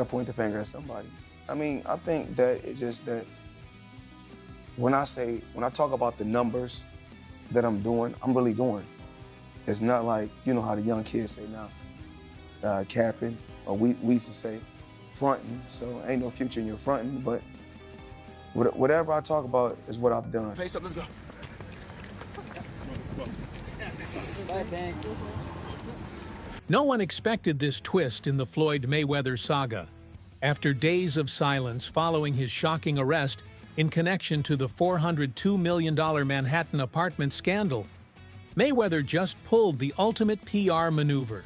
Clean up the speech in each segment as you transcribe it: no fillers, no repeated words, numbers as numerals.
I point the finger at somebody. I mean, I think that it's just that when I talk about the numbers that I'm doing, I'm really doing. It's not like, you know how the young kids say now, capping, or we used to say fronting, so ain't no future in your fronting, but whatever I talk about is what I've done. Face up, let's go. No one expected this twist in the Floyd Mayweather saga. After days of silence following his shocking arrest in connection to the $402 million Manhattan apartment scandal, Mayweather just pulled the ultimate PR maneuver.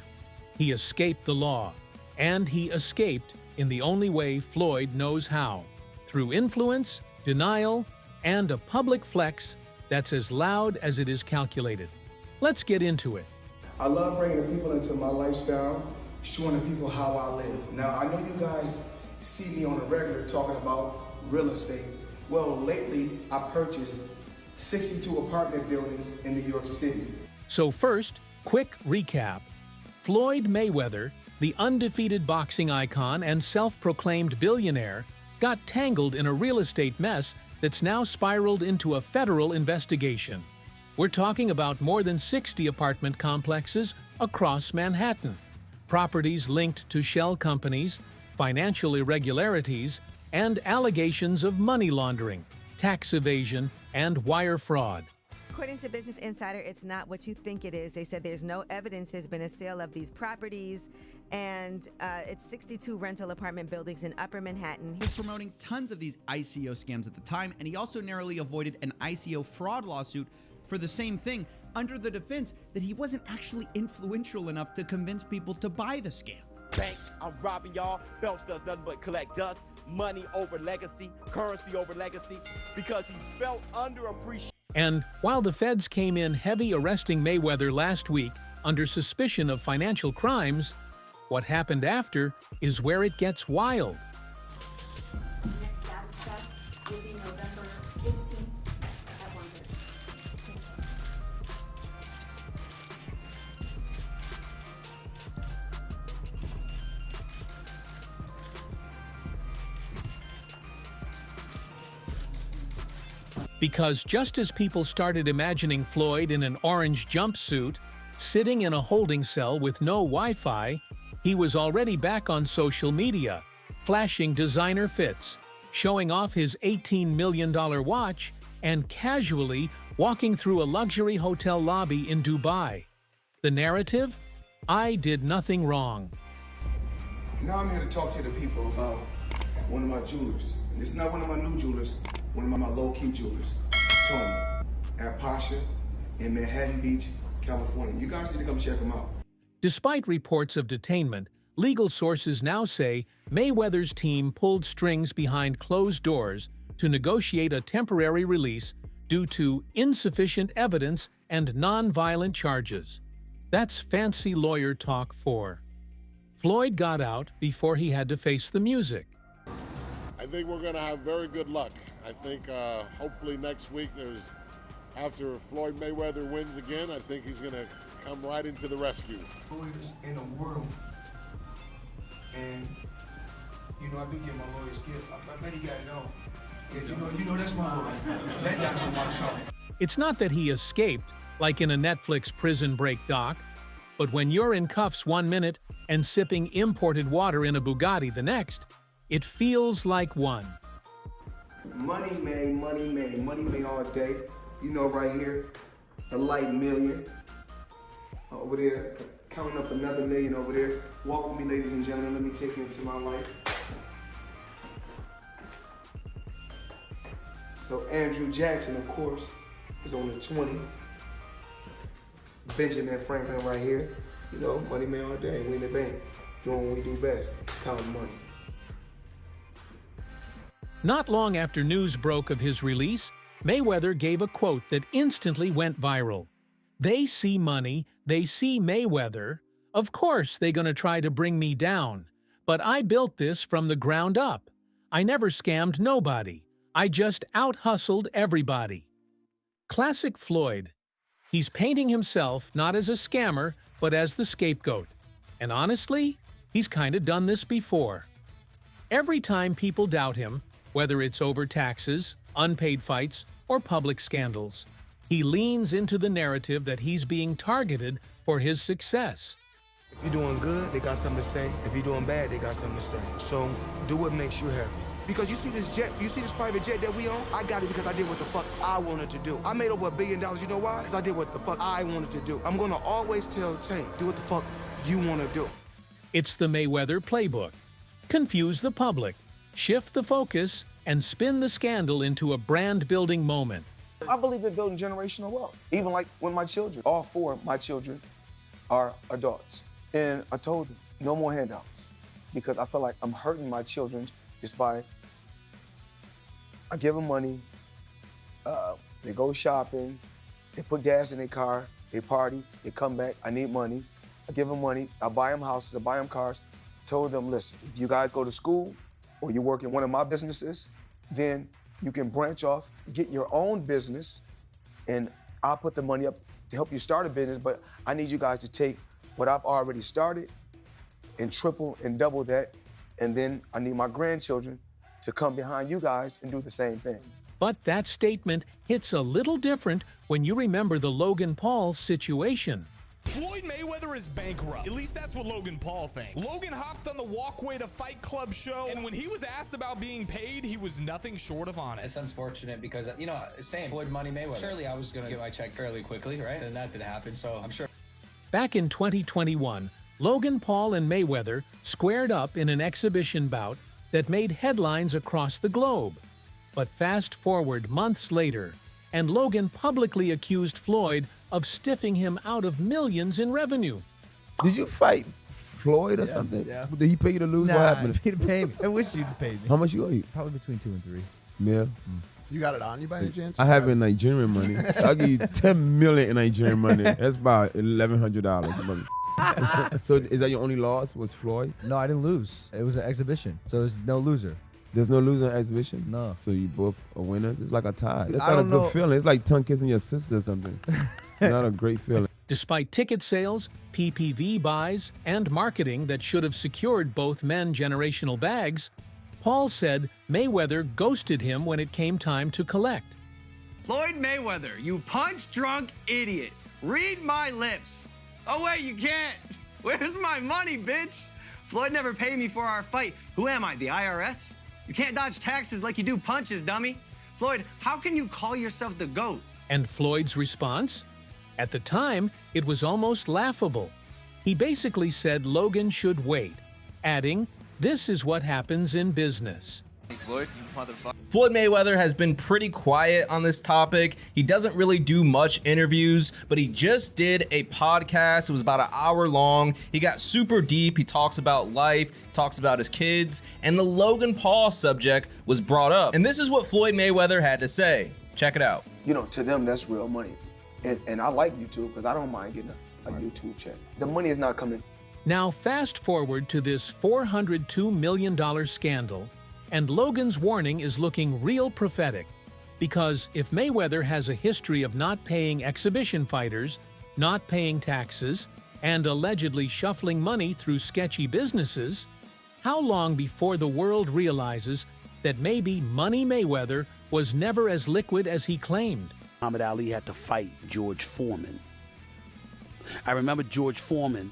He escaped the law, and he escaped in the only way Floyd knows how, through influence, denial, and a public flex that's as loud as it is calculated. Let's get into it. I love bringing the people into my lifestyle, showing the people how I live. Now, I know you guys see me on a regular talking about real estate. Well, lately, I purchased 62 apartment buildings in New York City. So first, quick recap. Floyd Mayweather, the undefeated boxing icon and self-proclaimed billionaire, got tangled in a real estate mess that's now spiraled into a federal investigation. We're talking about more than 60 apartment complexes across Manhattan, properties linked to shell companies, financial irregularities, and allegations of money laundering, tax evasion, and wire fraud. According to Business Insider, it's not what you think it is. They said there's no evidence there's been a sale of these properties, and it's 62 rental apartment buildings in Upper Manhattan. He was promoting tons of these ICO scams at the time, and he also narrowly avoided an ICO fraud lawsuit for the same thing, under the defense that he wasn't actually influential enough to convince people to buy the scam. Bank, I'm robbing y'all. Phelps does nothing but collect dust, money over legacy, currency over legacy, because he felt underappreciated. And while the feds came in heavy arresting Mayweather last week under suspicion of financial crimes, what happened after is where it gets wild. Next status check will be November 15th at 1:30. Because just as people started imagining Floyd in an orange jumpsuit, sitting in a holding cell with no Wi-Fi, he was already back on social media, flashing designer fits, showing off his $18 million watch, and casually walking through a luxury hotel lobby in Dubai. The narrative? I did nothing wrong. Now I'm here to talk to the people about one of my jewelers. And it's not one of my new jewelers, one of my low-key jewelers, Tony, at Pasha in Manhattan Beach, California. You guys need to come check him out. Despite reports of detainment, legal sources now say Mayweather's team pulled strings behind closed doors to negotiate a temporary release due to insufficient evidence and non-violent charges. That's fancy lawyer talk for. Floyd got out before he had to face the music. I think we're going to have very good luck. I think hopefully next week, after Floyd Mayweather wins again, I think he's going to come right into the rescue. Lawyers in the world. And, you know, I do get my lawyer's gift. I bet you gotta know. Yeah, you know that's my lawyer. Let that know my son. It's not that he escaped, like in a Netflix prison break doc, but when you're in cuffs 1 minute and sipping imported water in a Bugatti the next, it feels like one. Money made all day. You know, right here, a light million. Over there, counting up another million over there. Walk with me, ladies and gentlemen. Let me take you into my life. So Andrew Jackson, of course, is on the 20. Benjamin Franklin right here. You know, money made all day. We in the bank, doing what we do best, counting money. Not long after news broke of his release, Mayweather gave a quote that instantly went viral. "They see money, they see Mayweather. Of course they're gonna try to bring me down. But I built this from the ground up. I never scammed nobody. I just out-hustled everybody." Classic Floyd. He's painting himself not as a scammer, but as the scapegoat. And honestly, he's kinda done this before. Every time people doubt him, whether it's over taxes, unpaid fights, or public scandals, he leans into the narrative that he's being targeted for his success. If you're doing good, they got something to say. If you're doing bad, they got something to say. So do what makes you happy. Because you see this jet, you see this private jet that we own? I got it because I did what the fuck I wanted to do. I made over $1 billion, you know why? Because I did what the fuck I wanted to do. I'm gonna always tell Tank, do what the fuck you wanna do. It's the Mayweather playbook. Confuse the public, shift the focus, and spin the scandal into a brand-building moment. I believe in building generational wealth. Even like when my children, all 4 of my children are adults. And I told them, no more handouts. Because I feel like I'm hurting my children just by, I give them money, they go shopping, they put gas in their car, they party, they come back, I need money. I give them money, I buy them houses, I buy them cars. Told them, listen, if you guys go to school or you work in one of my businesses, then you can branch off, get your own business, and I'll put the money up to help you start a business, but I need you guys to take what I've already started and triple and double that, and then I need my grandchildren to come behind you guys and do the same thing. But that statement hits a little different when you remember the Logan Paul situation. Floyd Mayweather is bankrupt. At least that's what Logan Paul thinks. Logan hopped on the Walkway to Fight Club show, and when he was asked about being paid, he was nothing short of honest. It's unfortunate because, you know, same Floyd Money Mayweather. Surely I was going to get my check fairly quickly, right? And that didn't happen, so I'm sure. Back in 2021, Logan Paul and Mayweather squared up in an exhibition bout that made headlines across the globe. But fast forward months later, and Logan publicly accused Floyd of stiffing him out of millions in revenue. Did you fight Floyd or something? Yeah. Did he pay you to lose? Nah, What happened? he didn't pay me. I wish you'd pay me. How much you owe you? Probably between 2 and 3. Yeah. You got it on you by any chance? I have in Nigerian money. I'll give you 10 million in Nigerian money. That's about $1,100. So is that your only loss, was Floyd? No, I didn't lose. It was an exhibition, so there's no loser. There's no loser in exhibition? No. So you both are winners? It's like a tie. That's I not a don't good know. feeling. It's like tongue kissing your sister or something. It's not a great feeling. Despite ticket sales, PPV buys, and marketing that should have secured both men generational bags, Paul said Mayweather ghosted him when it came time to collect. Floyd Mayweather, you punch-drunk idiot. Read my lips. Oh, wait, you can't. Where's my money, bitch? Floyd never paid me for our fight. Who am I, the IRS? You can't dodge taxes like you do punches, dummy. Floyd, how can you call yourself the GOAT? And Floyd's response? At the time, it was almost laughable. He basically said Logan should wait, adding, "This is what happens in business." Floyd, you motherfucker. Floyd Mayweather has been pretty quiet on this topic. He doesn't really do much interviews, but he just did a podcast. It was about an hour long. He got super deep. He talks about life, talks about his kids, and the Logan Paul subject was brought up. And this is what Floyd Mayweather had to say. Check it out. You know, to them, that's real money. And I like YouTube because I don't mind getting a YouTube check. The money is not coming. Now fast forward to this $402 million scandal, and Logan's warning is looking real prophetic. Because if Mayweather has a history of not paying exhibition fighters, not paying taxes, and allegedly shuffling money through sketchy businesses, how long before the world realizes that maybe Money Mayweather was never as liquid as he claimed? Muhammad Ali had to fight George Foreman. I remember George Foreman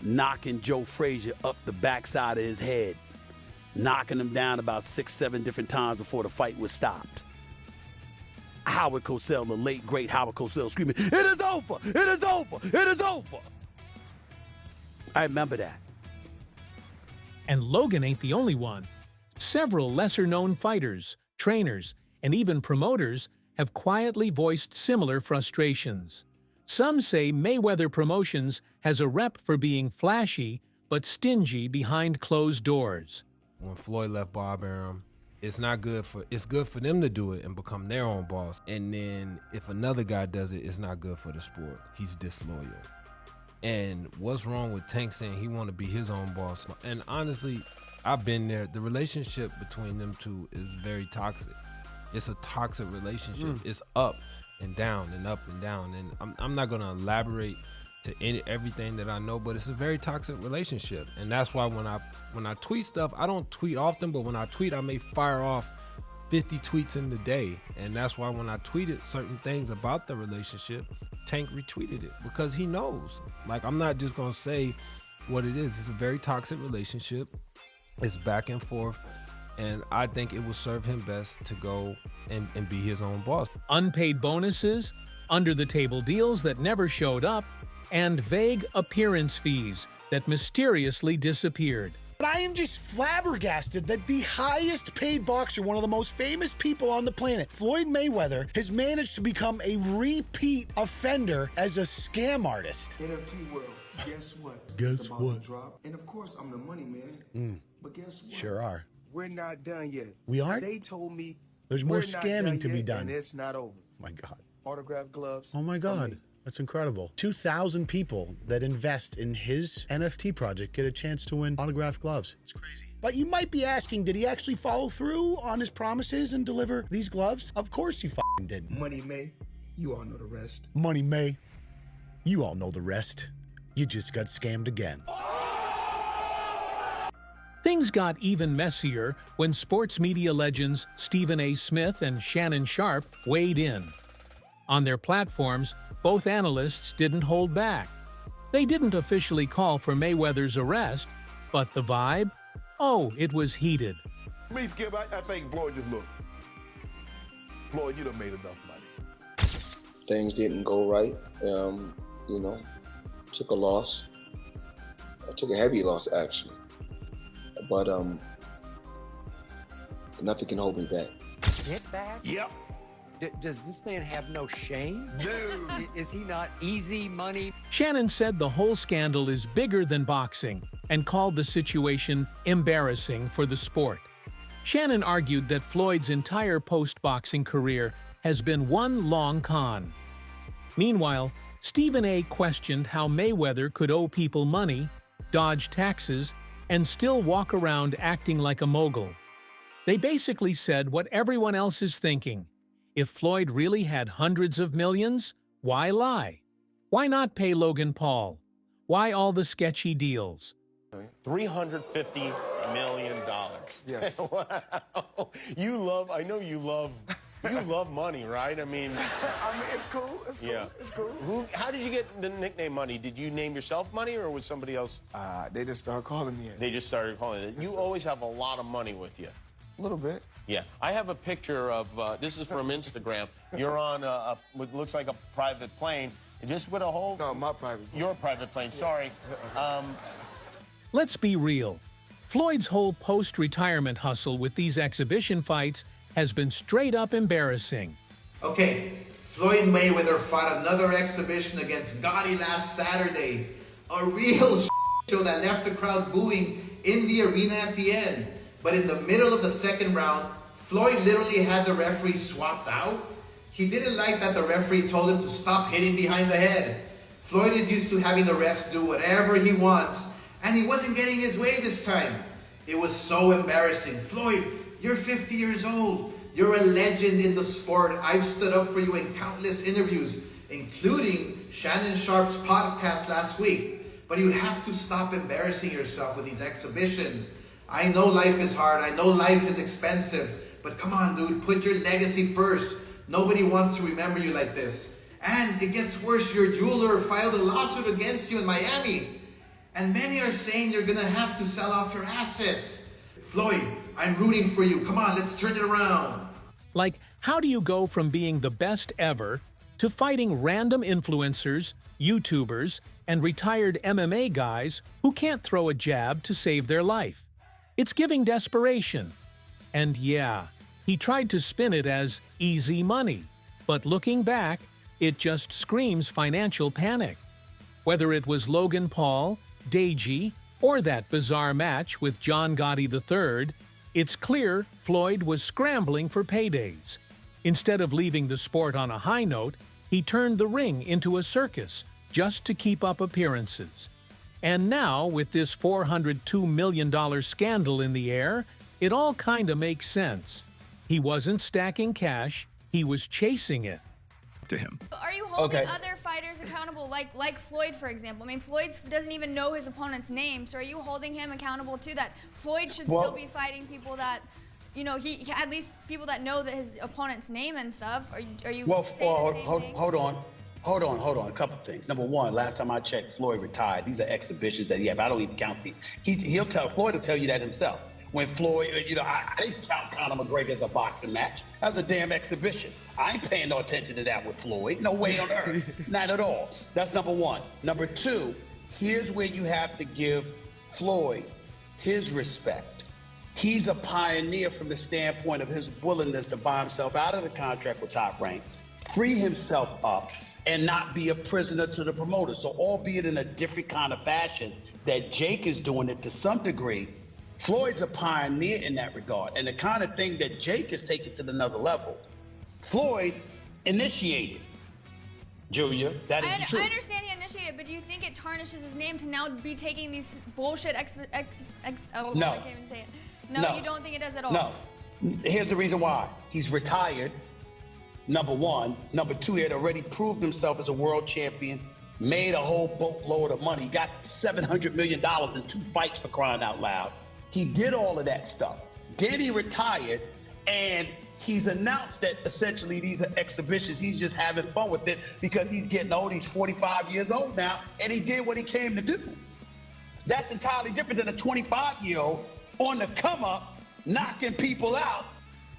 knocking Joe Frazier up the backside of his head, knocking him down about 6, 7 different times before the fight was stopped. Howard Cosell, the late, great Howard Cosell, screaming, "It is over! It is over! It is over!" I remember that. And Logan ain't the only one. Several lesser-known fighters, trainers, and even promoters have quietly voiced similar frustrations. Some say Mayweather Promotions has a rep for being flashy but stingy behind closed doors. When Floyd left Bob Arum, it's good for them to do it and become their own boss. And then if another guy does it, it's not good for the sport. He's disloyal. And what's wrong with Tank saying he want to be his own boss? And honestly, I've been there. The relationship between them two is very toxic. It's a toxic relationship. It's up and down and up and down. And I'm not going to elaborate everything that I know, but it's a very toxic relationship. And that's why when I tweet stuff, I don't tweet often, but when I tweet, I may fire off 50 tweets in the day. And that's why when I tweeted certain things about the relationship, Tank retweeted it because he knows. Like, I'm not just gonna say what it is. It's a very toxic relationship. It's back and forth. And I think it will serve him best to go and be his own boss. Unpaid bonuses, under-the-table deals that never showed up, and vague appearance fees that mysteriously disappeared. But I am just flabbergasted that the highest paid boxer, one of the most famous people on the planet, Floyd Mayweather, has managed to become a repeat offender as a scam artist. NFT world, guess what? Guess It's about what? to drop. And of course, I'm the money man. But guess what? Sure are. We're not done yet. We aren't? They told me There's more we're not scamming to be yet, done. and it's not over. My God. Autographed gloves. Oh my God. That's incredible. 2,000 people that invest in his NFT project get a chance to win autographed gloves. It's crazy. But you might be asking, did he actually follow through on his promises and deliver these gloves? Of course he fucking didn't. Money May, you all know the rest. Money May, you all know the rest. You just got scammed again. Things got even messier when sports media legends Stephen A. Smith and Shannon Sharpe weighed in. On their platforms, both analysts didn't hold back. They didn't officially call for Mayweather's arrest, but the vibe? Oh, it was heated. Me, Skip, I think Floyd just looked. Floyd, you done made enough money. Things didn't go right. Took a loss. I took a heavy loss, actually. But nothing can hold me back. Get back? Yep. Does this man have no shame? No. Is he not easy money? Shannon said the whole scandal is bigger than boxing and called the situation embarrassing for the sport. Shannon argued that Floyd's entire post-boxing career has been one long con. Meanwhile, Stephen A. questioned how Mayweather could owe people money, dodge taxes, and still walk around acting like a mogul. They basically said what everyone else is thinking. If Floyd really had hundreds of millions, why lie? Why not pay Logan Paul? Why all the sketchy deals? $350 million. Yes. Wow. I know you love money, right? I mean, it's cool. It's cool. yeah. It's cool. How did you get the nickname Money? Did you name yourself Money, or was somebody else? They just started calling me it. They just started calling it. You always have a lot of money with you. A little bit. Yeah, I have a picture of, this is from Instagram. You're on what looks like a private plane, just with a whole... No, my private plane. Your private plane, sorry. Let's be real. Floyd's whole post-retirement hustle with these exhibition fights has been straight up embarrassing. Okay, Floyd Mayweather fought another exhibition against Gotti last Saturday. A real show that left the crowd booing in the arena at the end. But in the middle of the second round, Floyd literally had the referee swapped out. He didn't like that the referee told him to stop hitting behind the head. Floyd is used to having the refs do whatever he wants, and he wasn't getting his way this time. It was so embarrassing. Floyd, you're 50 years old. You're a legend in the sport. I've stood up for you in countless interviews, including Shannon Sharpe's podcast last week. But you have to stop embarrassing yourself with these exhibitions. I know life is hard. I know life is expensive. But come on, dude, put your legacy first. Nobody wants to remember you like this. And it gets worse. Your jeweler filed a lawsuit against you in Miami. And many are saying you're going to have to sell off your assets. Floyd, I'm rooting for you. Come on, let's turn it around. Like, how do you go from being the best ever to fighting random influencers, YouTubers, and retired MMA guys who can't throw a jab to save their life? It's giving desperation. And yeah, he tried to spin it as easy money, but looking back, it just screams financial panic. Whether it was Logan Paul, Deji, or that bizarre match with John Gotti III, it's clear Floyd was scrambling for paydays. Instead of leaving the sport on a high note, he turned the ring into a circus just to keep up appearances. And now, with this $402 million scandal in the air, it all kinda makes sense. He wasn't stacking cash, he was chasing it. to him. Are you holding other fighters accountable, like Floyd, for example? I mean, Floyd doesn't even know his opponent's name, so are you holding him accountable to that? Floyd should still be fighting people that, you know, he at least people that know that his opponent's name and stuff. Are you saying the same thing? Hold on. A couple things. Number one, last time I checked, Floyd retired. These are exhibitions that he had. I don't even count these. Floyd will tell you that himself. When Floyd, you know, I didn't count Conor McGregor as a boxing match. That was a damn exhibition. I ain't paying no attention to that with Floyd. No way on earth. Not at all. That's number one. Number two, here's where you have to give Floyd his respect. He's a pioneer from the standpoint of his willingness to buy himself out of the contract with Top Rank, free himself up, and not be a prisoner to the promoter. So albeit in a different kind of fashion that Jake is doing it to some degree, Floyd's a pioneer in that regard. And the kind of thing that Jake is taking to another level, Floyd initiated. Julia, that is true. I understand he initiated, but do you think it tarnishes his name to now be taking these bullshit No. I can't even say it. No, you don't think it does at all? No. Here's the reason why. He's retired, number one. Number two, he had already proved himself as a world champion, made a whole boatload of money. He got $700 million in 2 fights, for crying out loud. He did all of that stuff. Then he retired, and he's announced that essentially these are exhibitions. He's just having fun with it because he's getting old. He's 45 years old now, and he did what he came to do. That's entirely different than a 25-year-old on the come up, knocking people out.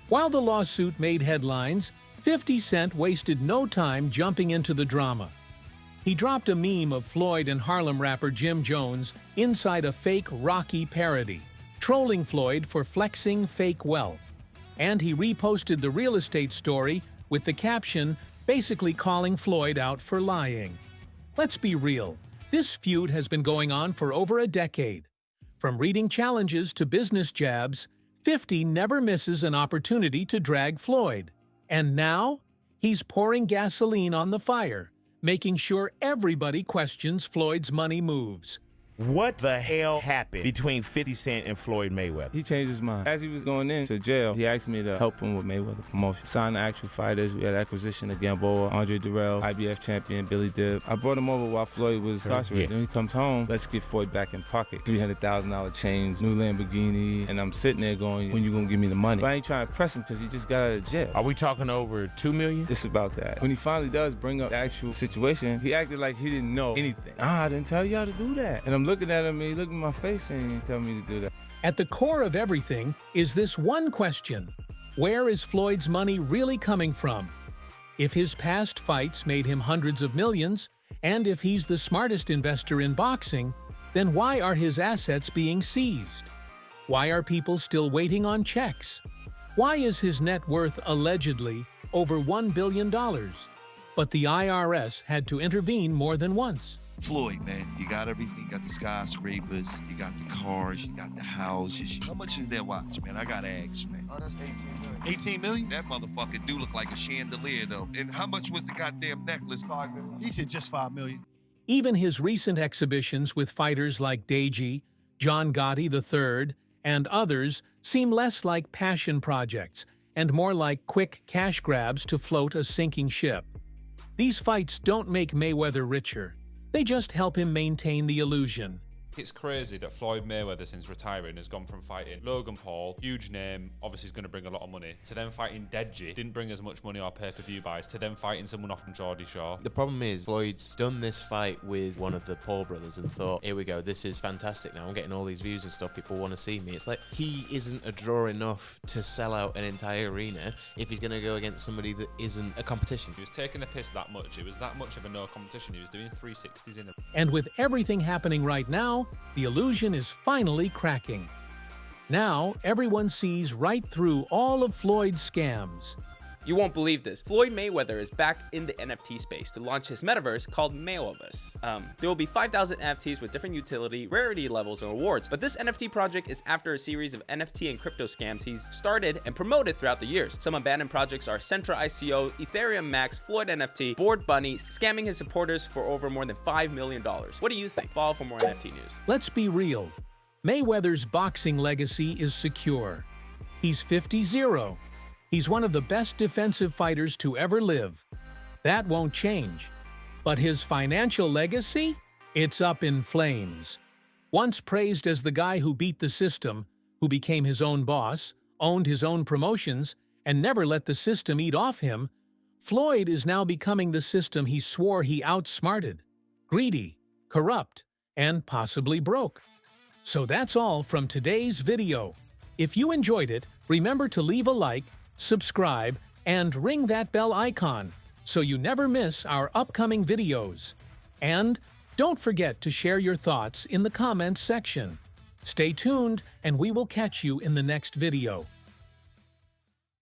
While the lawsuit made headlines, 50 Cent wasted no time jumping into the drama. He dropped a meme of Floyd and Harlem rapper Jim Jones inside a fake Rocky parody, trolling Floyd for flexing fake wealth. And he reposted the real estate story with the caption basically calling Floyd out for lying. Let's be real, this feud has been going on for over a decade. From reading challenges to business jabs, 50 never misses an opportunity to drag Floyd. And now, he's pouring gasoline on the fire, making sure everybody questions Floyd's money moves. What the hell happened between 50 Cent and Floyd Mayweather? He changed his mind. As he was going into jail, he asked me to help him with Mayweather promotion. Signed the actual fighters. We had acquisition of Gamboa, Andre Durrell, IBF champion, Billy Dibb. I brought him over while Floyd was incarcerated. Then he comes home, let's get Floyd back in pocket. $300,000 chains, new Lamborghini, and I'm sitting there going, when you gonna give me the money? But I ain't trying to press him because he just got out of jail. Are we talking over $2 million? It's about that. When he finally does bring up the actual situation, he acted like he didn't know anything. I didn't tell y'all to do that. And I'm looking at him, and he looked in my face and he tell me to do that. At the core of everything is this one question: where is Floyd's money really coming from? If his past fights made him hundreds of millions, and if he's the smartest investor in boxing, then why are his assets being seized? Why are people still waiting on checks? Why is his net worth allegedly over $1 billion? But the IRS had to intervene more than once. Floyd, man, you got everything. You got the skyscrapers, you got the cars, you got the houses. How much is that watch, man? I gotta ask, man. Oh, that's 18 million. 18 million? That motherfucker do look like a chandelier, though. And how much was the goddamn necklace? 5 million. He said just 5 million. Even his recent exhibitions with fighters like Deji, John Gotti III, and others seem less like passion projects and more like quick cash grabs to float a sinking ship. These fights don't make Mayweather richer. They just help him maintain the illusion. It's crazy that Floyd Mayweather, since retiring, has gone from fighting Logan Paul, huge name, obviously is going to bring a lot of money, to then fighting Deji, didn't bring as much money or pay-per-view buys, to then fighting someone off from Geordie Shaw. The problem is, Floyd's done this fight with one of the Paul brothers and thought, here we go, this is fantastic now, I'm getting all these views and stuff, people want to see me. It's like, he isn't a draw enough to sell out an entire arena if he's going to go against somebody that isn't a competition. He was taking the piss that much, it was that much of a no competition, he was doing 360s in a... And with everything happening right now, the illusion is finally cracking. Now, everyone sees right through all of Floyd's scams. You won't believe this. Floyd Mayweather is back in the NFT space to launch his metaverse called Mayweverse. There will be 5,000 NFTs with different utility, rarity levels, and rewards. But this NFT project is after a series of NFT and crypto scams he's started and promoted throughout the years. Some abandoned projects are Centra ICO, Ethereum Max, Floyd NFT, Bored Bunny, scamming his supporters for over more than $5 million. What do you think? Follow for more NFT news. Let's be real. Mayweather's boxing legacy is secure. He's 50-0. He's one of the best defensive fighters to ever live. That won't change. But his financial legacy? It's up in flames. Once praised as the guy who beat the system, who became his own boss, owned his own promotions, and never let the system eat off him, Floyd is now becoming the system he swore he outsmarted. Greedy, corrupt, and possibly broke. So that's all from today's video. If you enjoyed it, remember to leave a like, subscribe, and ring that bell icon so you never miss our upcoming videos. And don't forget to share your thoughts in the comments section. Stay tuned, and we will catch you in the next video.